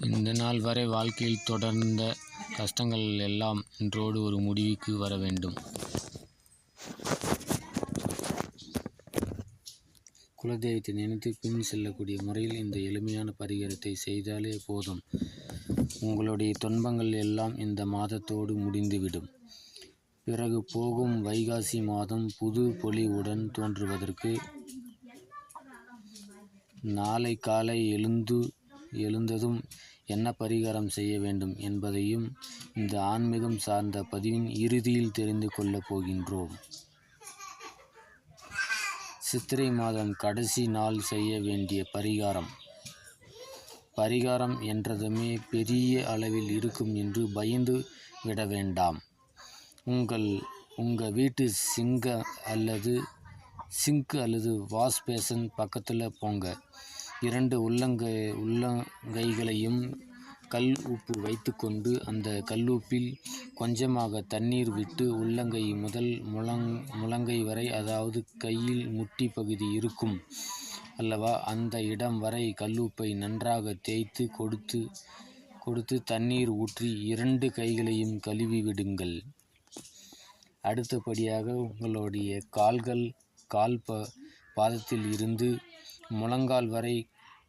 இந்த நாள் வரை வாழ்க்கையில் தொடர்ந்த கஷ்டங்கள் எல்லாம் இன்றோடு ஒரு முடிவுக்கு வர வேண்டும். குலதெய்வத்தை நினைத்து பின் செல்லக்கூடிய முறையில் இந்த எளிமையான பரிகாரத்தை செய்தாலே போதும். உங்களுடைய துன்பங்கள் எல்லாம் இந்த மாதத்தோடு முடிந்துவிடும். பிறகு போகும் வைகாசி மாதம் புது பொலிவுடன் தோன்றுவதற்கு நாளை காலை எழுந்ததும் என்ன பரிகாரம் செய்ய வேண்டும் என்பதையும் இந்த ஆன்மீகம் சார்ந்த பதிவின் இறுதியில் தெரிந்து கொள்ளப் போகின்றோம். சித்திரை மாதம் கடைசி நாள் செய்ய வேண்டிய பரிகாரம் என்றதுமே பெரிய அளவில் இருக்கும் என்று பயந்து விட வேண்டாம். உங்கள் வீட்டு சிங்க் அல்லது வாஷ் பேசன் பக்கத்தில் போங்க. 2 உள்ளங்கைகளையும் கல் உப்பு வைத்துக்கொண்டு அந்த கல்லுப்பில் கொஞ்சமாக தண்ணீர் விட்டு உள்ளங்கை முதல் முழங்கை வரை, அதாவது கையில் முட்டி பகுதி இருக்கும் அல்லவா, அந்த இடம் வரை கல்லுப்பை நன்றாக தேய்த்து கொடுத்து தண்ணீர் ஊற்றி 2 கைகளையும் கழுவி விடுங்கள். அடுத்தபடியாக உங்களுடைய கால் பாதத்தில் இருந்து முழங்கால் வரை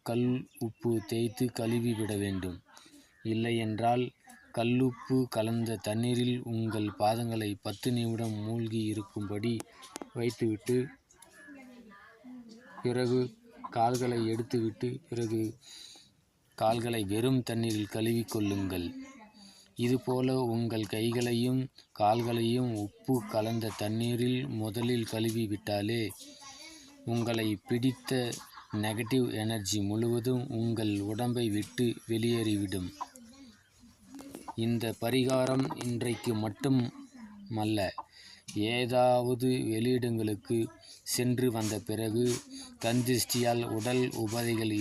கல் உப்பு தேய்த்து கழுவி விட வேண்டும். இல்லையென்றால் கல்லுப்பு கலந்த தண்ணீரில் உங்கள் பாதங்களை 10 நிமிடம் மூழ்கி இருக்கும்படி வைத்துவிட்டு பிறகு கால்களை எடுத்துவிட்டு பிறகு கால்களை வெறும் தண்ணீரில் கழுவி கொள்ளுங்கள். இதுபோல உங்கள் கைகளையும் கால்களையும் உப்பு கலந்த தண்ணீரில் முதலில் கழுவி விட்டாலே உங்களை பிடித்த நெகட்டிவ் எனர்ஜி முழுவதும் உங்கள் உடம்பை விட்டு வெளியேறிவிடும். இந்த பரிகாரம் இன்றைக்கு மட்டுமல்ல, ஏதாவது வெளியிடங்களுக்கு சென்று வந்த பிறகு கண்திஷ்டியால் உடல் உபாதைகள்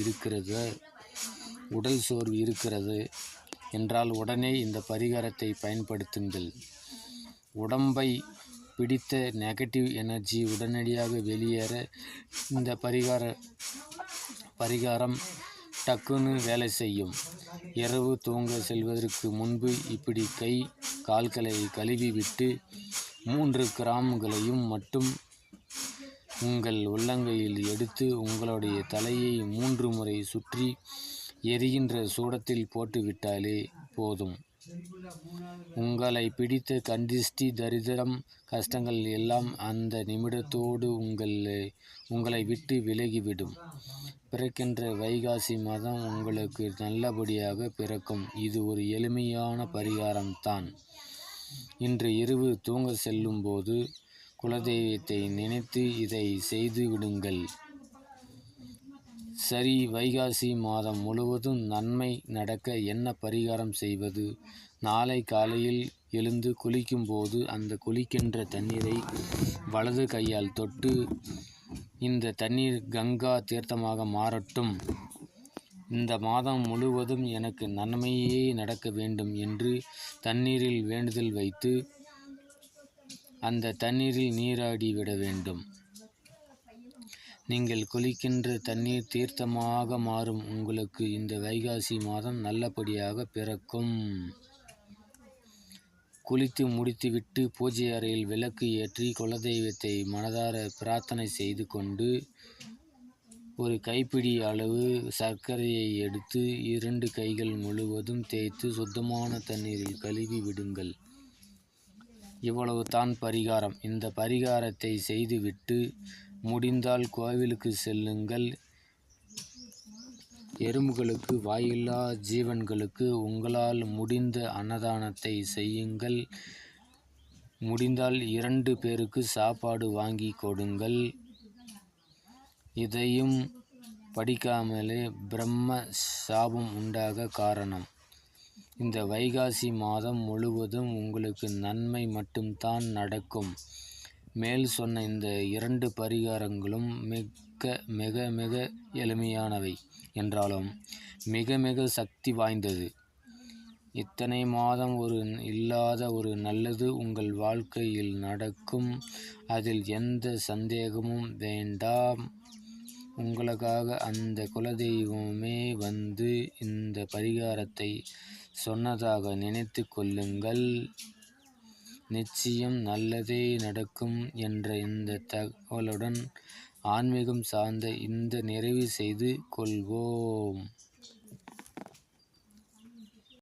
உடல் சோர்வு இருக்கிறது என்றால் உடனே இந்த பரிகாரத்தை பயன்படுத்துங்கள். உடம்பை பிடித்த நெகட்டிவ் எனர்ஜி உடனடியாக வெளியேற இந்த பரிகாரம் டக்குன்னு வேலை செய்யும். இரவு தூங்க செல்வதற்கு முன்பு இப்படி கை கால்களை கழுவி விட்டு 3 கிராம்புகளையும் மட்டும் உங்கள் உள்ளங்கையில் எடுத்து உங்களுடைய தலையை 3 முறை சுற்றி எரிகின்ற சூடத்தில் போட்டுவிட்டாலே போதும். உங்களை பிடித்த கண்திஷ்டி, தரித்திரம், கஷ்டங்கள் எல்லாம் அந்த நிமிடத்தோடு உங்களை விட்டு விலகிவிடும். பிறக்கின்ற வைகாசி மாதம் உங்களுக்கு நல்லபடியாக பிறக்கும். இது ஒரு எளிமையான பரிகாரம்தான். இன்று இரவு தூங்க செல்லும்போது குலதெய்வத்தை நினைத்து இதை செய்து விடுங்கள். சரி, வைகாசி மாதம் முழுவதும் நன்மை நடக்க என்ன பரிகாரம் செய்வது? நாளை காலையில் எழுந்து குளிக்கும்போது அந்த குளிக்கின்ற தண்ணீரை வலது கையால் தொட்டு இந்த தண்ணீர் கங்கா தீர்த்தமாக மாறட்டும். இந்த மாதம் முழுவதும் எனக்கு நன்மையே நடக்க வேண்டும் என்று தண்ணீரில் வேண்டுதல் வைத்து அந்த தண்ணீரில் நீராடி விட வேண்டும். நீங்கள் குளிக்கின்ற தண்ணீர் தீர்த்தமாக மாறும். உங்களுக்கு இந்த வைகாசி மாதம் நல்லபடியாக பிறக்கும். குளித்து முடித்துவிட்டு பூஜை அறையில் விளக்கு ஏற்றி குலதெய்வத்தை மனதார பிரார்த்தனை செய்து கொண்டு ஒரு கைப்பிடி அளவு சர்க்கரையை எடுத்து 2 கைகள் முழுவதும் தேய்த்து சுத்தமான தண்ணீரில் கழுவி விடுங்கள். இவ்வளவு தான் பரிகாரம். இந்த பரிகாரத்தை செய்துவிட்டு முடிந்தால் கோவிலுக்கு செல்லுங்கள். எறும்புகளுக்கு, வாயில்லா ஜீவன்களுக்கு உங்களால் முடிந்த அன்னதானத்தை செய்யுங்கள். முடிந்தால் 2 பேருக்கு சாப்பாடு வாங்கி கொடுங்கள். இதையும் படிக்காமலே பிரம்ம சாபம் உண்டாக காரணம். இந்த வைகாசி மாதம் முழுவதும் உங்களுக்கு நன்மை மட்டும்தான் நடக்கும். மேல் சொன்ன இந்த 2 பரிகாரங்களும் மிக மிக எளிமையானவை என்றாலும் மிக மிக சக்தி வாய்ந்தது. இத்தனை மாதம் இல்லாத ஒரு நல்லது உங்கள் வாழ்க்கையில் நடக்கும். அதில் எந்த சந்தேகமும் வேண்டாம். உங்களுக்காக அந்த குலதெய்வமே வந்து இந்த பரிகாரத்தை சொன்னதாக நினைத்து கொள்ளுங்கள். நிச்சயம் நல்லதே நடக்கும் என்ற இந்த தகவலுடன் ஆன்மீகம் சார்ந்த இந்த நிறைவு செய்து கொள்வோம்.